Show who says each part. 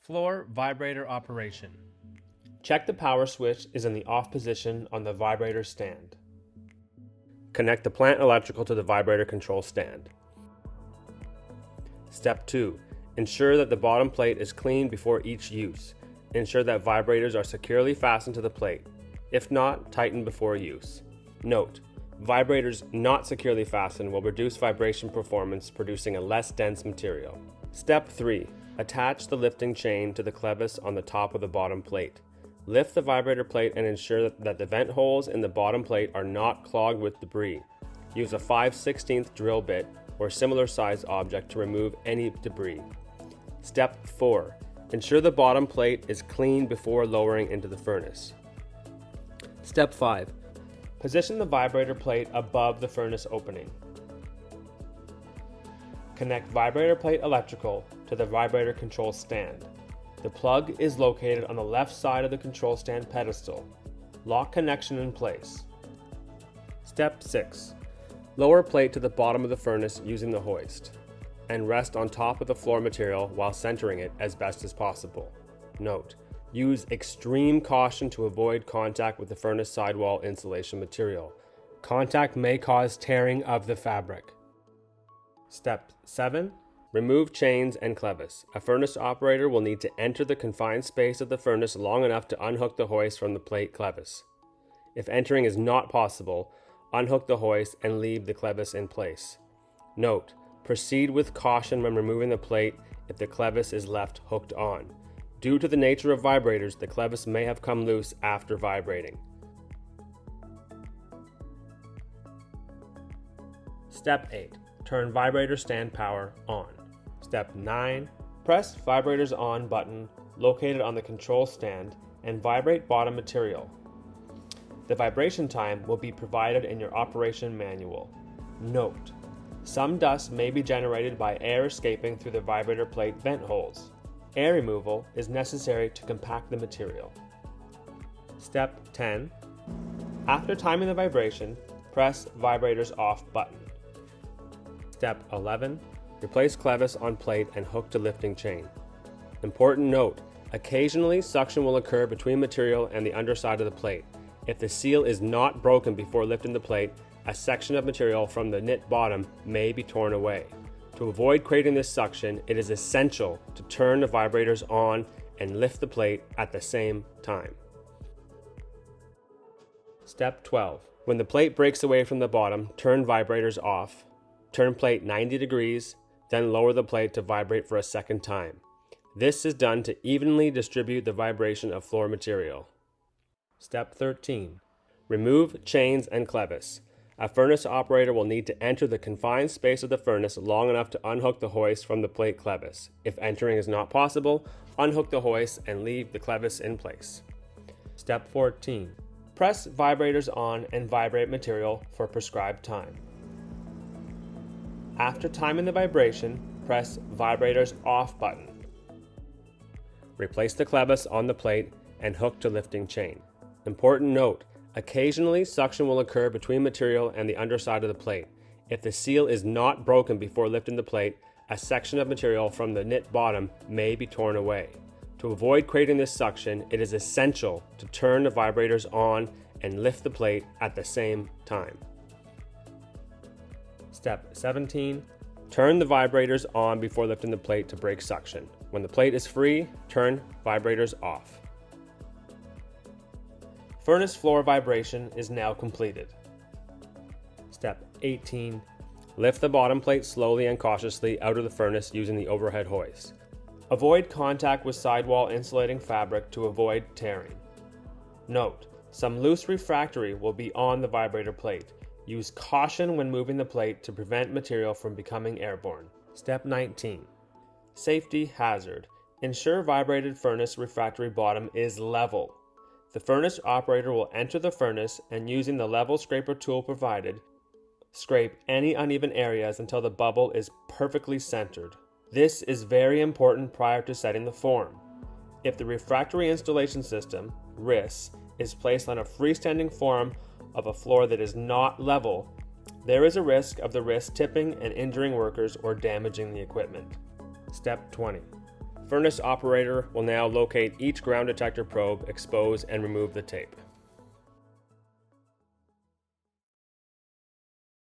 Speaker 1: Floor vibrator operation.
Speaker 2: Check the power switch is in the off position on the vibrator stand. Connect the plant electrical to the vibrator control stand. Step 2. Ensure that the bottom plate is clean before each use. Ensure that vibrators are securely fastened to the plate. If not, tighten before use. Note: vibrators not securely fastened will reduce vibration performance, producing a less dense material. Step 3. Attach the lifting chain to the clevis on the top of the bottom plate. Lift the vibrator plate and ensure that the vent holes in the bottom plate are not clogged with debris. Use a 5/16 drill bit or similar sized object to remove any debris. Step 4. Ensure the bottom plate is clean before lowering into the furnace. Step 5. Position the vibrator plate above the furnace opening. Connect vibrator plate electrical to the vibrator control stand. The plug is located on the left side of the control stand pedestal. Lock connection in place. Step 6. Lower plate to the bottom of the furnace using the hoist, and rest on top of the floor material while centering it as best as possible. Note: use extreme caution to avoid contact with the furnace sidewall insulation material. Contact may cause tearing of the fabric. Step 7. Remove chains and clevis. A furnace operator will need to enter the confined space of the furnace long enough to unhook the hoist from the plate clevis. If entering is not possible, unhook the hoist and leave the clevis in place. Note: proceed with caution when removing the plate if the clevis is left hooked on. Due to the nature of vibrators, the clevis may have come loose after vibrating. Step 8. Turn vibrator stand power on. Step 9. Press vibrators on button located on the control stand and vibrate bottom material. The vibration time will be provided in your operation manual. Note: some dust may be generated by air escaping through the vibrator plate vent holes. Air removal is necessary to compact the material. Step 10. After timing the vibration, press vibrators off button. Step 11. Replace clevis on plate and hook to lifting chain. Important note: occasionally suction will occur between material and the underside of the plate. If the seal is not broken before lifting the plate, a section of material from the knit bottom may be torn away. To avoid creating this suction, it is essential to turn the vibrators on and lift the plate at the same time. Step 12. When the plate breaks away from the bottom, turn vibrators off. Turn plate 90 degrees, then lower the plate to vibrate for a second time. This is done to evenly distribute the vibration of floor material. Step 13. Remove chains and clevis. A furnace operator will need to enter the confined space of the furnace long enough to unhook the hoist from the plate clevis. If entering is not possible, unhook the hoist and leave the clevis in place. Step 14. Press vibrators on and vibrate material for prescribed time. After timing the vibration, press vibrators off button. Replace the clevis on the plate and hook to lifting chain. Important note: occasionally suction will occur between material and the underside of the plate. If the seal is not broken before lifting the plate, a section of material from the knit bottom may be torn away. To avoid creating this suction, it is essential to turn the vibrators on and lift the plate at the same time. Step 17. Turn the vibrators on before lifting the plate to break suction. When the plate is free, turn vibrators off. Furnace floor vibration is now completed. Step 18. Lift the bottom plate slowly and cautiously out of the furnace using the overhead hoist. Avoid contact with sidewall insulating fabric to avoid tearing. Note: some loose refractory will be on the vibrator plate. Use caution when moving the plate to prevent material from becoming airborne. Step 19. Safety hazard. Ensure vibrated furnace refractory bottom is level. The furnace operator will enter the furnace and, using the level scraper tool provided, scrape any uneven areas until the bubble is perfectly centered. This is very important prior to setting the form. If the refractory installation system, RIS, is placed on a freestanding form of a floor that is not level, there is a risk of the RIS tipping and injuring workers or damaging the equipment. Step 20. Furnace operator will now locate each ground detector probe, expose, and remove the tape.